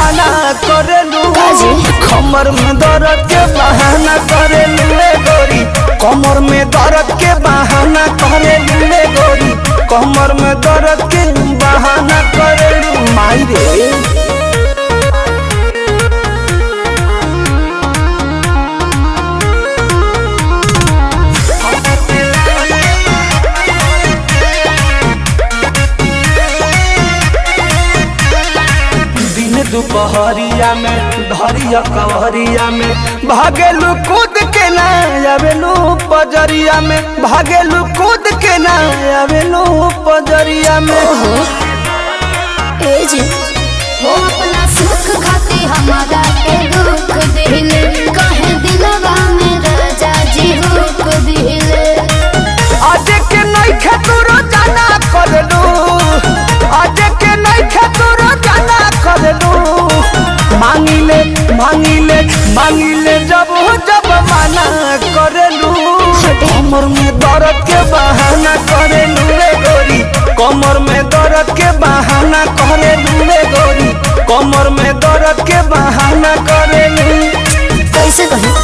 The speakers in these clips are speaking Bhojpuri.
बहाना करेलू, कमर में दर्द के बहाना करेलू गोरी, कमर में दर्द के बहाना करेलू गोरी, कमर में दर्द के बहाना करेलू माई रे। दुपहरिया में धरिया कवरिया में भागेलू कूद के ना आवेलू पजरिया में, भागेलू कूद के ना आवेलू पजरिया में। हो अपना सुख खाती हमारा के दुख दिले, कहे दिलवा में राजा जी हुक दिले। आज के नहीं खेतुरो जाना करलू, आज के नहीं खेतुरो जाना करलू, मांगिले मांगिले मांगिले जब जब माना करेलू, कमर में दर्द के बहाना करेलू रे गोरी, कमर में दर्द के बहाना करेलू रे गोरी, कमर में दर्द के बहाना करेलू। कैसे कही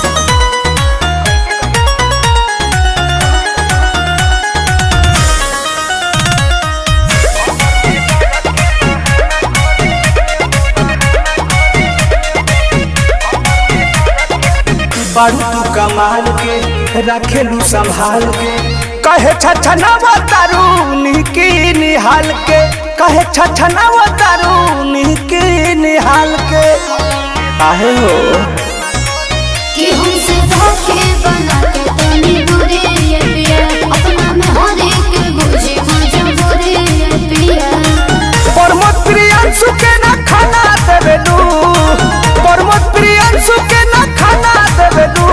बारू तू कमाल के रखेलू संभाल के, कहे छछनावा तारू निकी निहाल के, कहे छछनावा तारू निकी निहाल के। आहे हो कि हमसे धोखे बना के तनी दूरी ये पिया, अपना में हरे के बुझे मजबूरी ये पिया। प्रमोद प्रियांशु के ना खाना देवेलू, प्रमोद प्रियांशु के ना खाना देवेलू,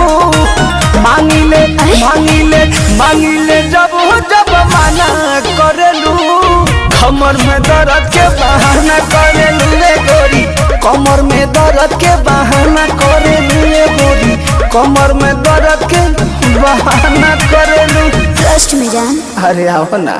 मांगिले मांगिले मांगिले जब जब माना करेलू, कमर में दर्द के बहाना करेलू रे गोरी, कमर में दर्द के बहाना करेलू रे गोरी, कमर में दर्द के बहाना करेलू। ट्रस्ट में जान। अरे आओ ना।